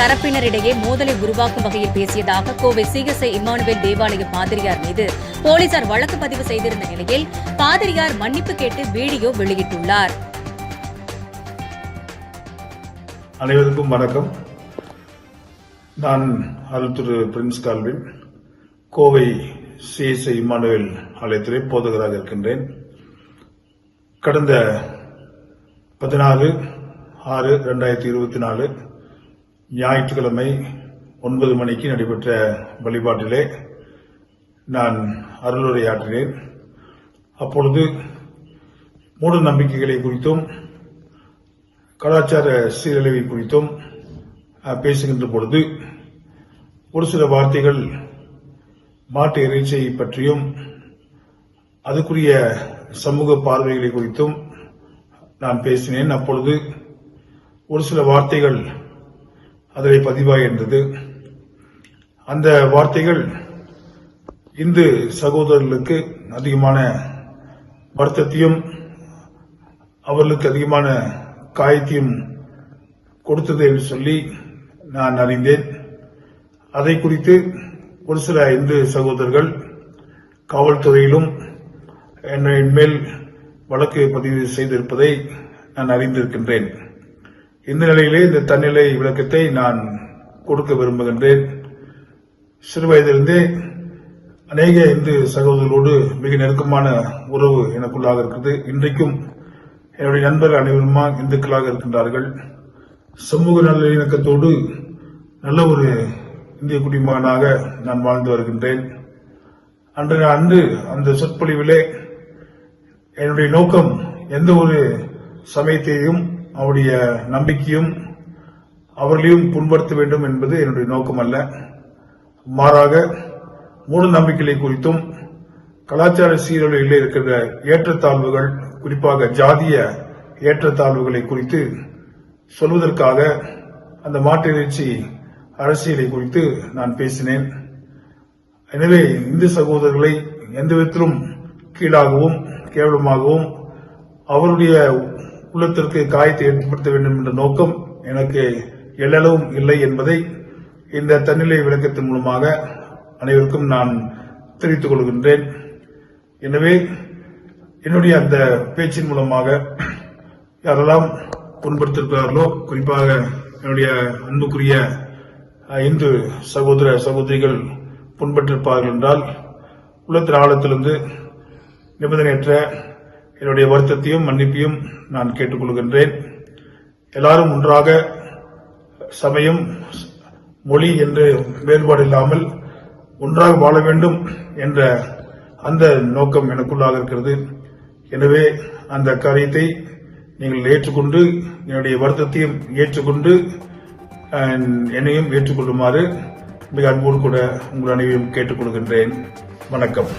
தரப்பினரிடையே மோதலை உருவாக்கும் வகையில் பேசியதாக கோவை சிஎஸ்ஐ இம்மானுவேல் தேவாலய பாதிரியார் மீது போலீசார் வழக்கு பதிவு செய்திருந்த நிலையில் பாதிரியார் மன்னிப்பு கேட்டு வீடியோ வெளியிட்டுள்ளார். அனைவருக்கும் வணக்கம். நான் அருள்திரு Prince Calvin Kovai CSI Immanuel ஆலயத்திலே போதகராக இருக்கின்றேன். கடந்த 16/6/2024 ஞாயிற்றுக்கிழமை 9 மணிக்கு நடைபெற்ற வழிபாட்டிலே நான் அருளுரையாற்றினேன். அப்பொழுது மூட நம்பிக்கைகளை குறித்தும் கலாச்சார சீரழிவை குறித்தும் பேசுகின்ற பொழுது ஒரு சில வார்த்தைகள் மாட்டு இறைச்சியை பற்றியும் அதுக்குரிய சமூக பார்வைகளை குறித்தும் நான் பேசினேன். அப்பொழுது ஒரு சில வார்த்தைகள் அதில் பதிவாகின்றது. அந்த வார்த்தைகள் இந்து சகோதரர்களுக்கு அதிகமான வருத்தத்தையும் அவர்களுக்கு அதிகமான காயத்தையும் கொடுத்தது என்று சொல்லி நான் அறிந்தேன். அதை குறித்து ஒரு சில இந்து சகோதரர்கள் காவல்துறையிலும் என் மேல் வழக்கு பதிவு செய்திருப்பதை நான் அறிந்திருக்கின்றேன். இந்த நிலையிலே இந்த தன்னிலை விளக்கத்தை நான் கொடுக்க விரும்புகின்றேன். சிறுவயதிலிருந்தே அநேக இந்து சகோதரர்களோடு மிக நெருக்கமான உறவு எனக்குள்ளாக இருக்கிறது. இன்றைக்கும் என்னுடைய நண்பர்கள் அனைவருமா இந்துக்களாக இருக்கின்றார்கள். சமூக நல்லிணக்கத்தோடு நல்ல ஒரு இந்திய குடிமகனாக நான் வாழ்ந்து வருகின்றேன். அன்று அந்த சொற்பொழிவிலே என்னுடைய நோக்கம் எந்த ஒரு சமயத்தையும் அவருடைய நம்பிக்கையும் அவர்களையும் புண்படுத்த வேண்டும் என்பது என்னுடைய நோக்கம் அல்ல. மாறாக மூட நம்பிக்கைகளை குறித்தும் கலாச்சார சீரழிவில் இருக்கிற ஏற்றத்தாழ்வுகள், குறிப்பாக ஜாதிய ஏற்றத்தாழ்வுகளை குறித்து சொல்வதற்காக அந்த மாட்டு இறைச்சி அரசியலை குறித்து நான் பேசினேன். எனவே இந்து சகோதரர்களை எந்த விதத்திலும் கீழாகவும் கேவலமாகவும் அவருடைய உள்ளத்திற்கு காயத்தை ஏற்படுத்த வேண்டும் என்ற நோக்கம் எனக்கு எல்லளவும் இல்லை என்பதை இந்த தன்னிலை விளக்கத்தின் மூலமாக அனைவருக்கும் நான் தெரிவித்துக் கொள்கின்றேன். எனவே என்னுடைய அந்த பேச்சின் மூலமாக யாரெல்லாம் புண்படுத்திருக்கிறார்களோ, குறிப்பாக என்னுடைய அன்புக்குரிய இந்து சகோதர சகோதரிகள் புண்பட்டிருப்பார்கள் என்றால் உள்ளத்தின் ஆழத்திலிருந்து நிபந்தனையற்ற என்னுடைய வருத்தத்தையும் மன்னிப்பையும் நான் கேட்டுக்கொள்கின்றேன். எல்லாரும் ஒன்றாக சமயம், மொழி என்று வேறுபாடு இல்லாமல் ஒன்றாக வாழ வேண்டும் என்ற அந்த நோக்கம் எனக்குள்ளாக இருக்கிறது. எனவே அந்த காரியத்தை நீங்கள் ஏற்றுக்கொண்டு என்னுடைய வருத்தத்தையும் ஏற்றுக்கொண்டு என்னையும் ஏற்றுக்கொள்ளுமாறு மிக அன்போடு கூட உங்கள் அனைவரையும் கேட்டுக்கொள்கின்றேன். வணக்கம்.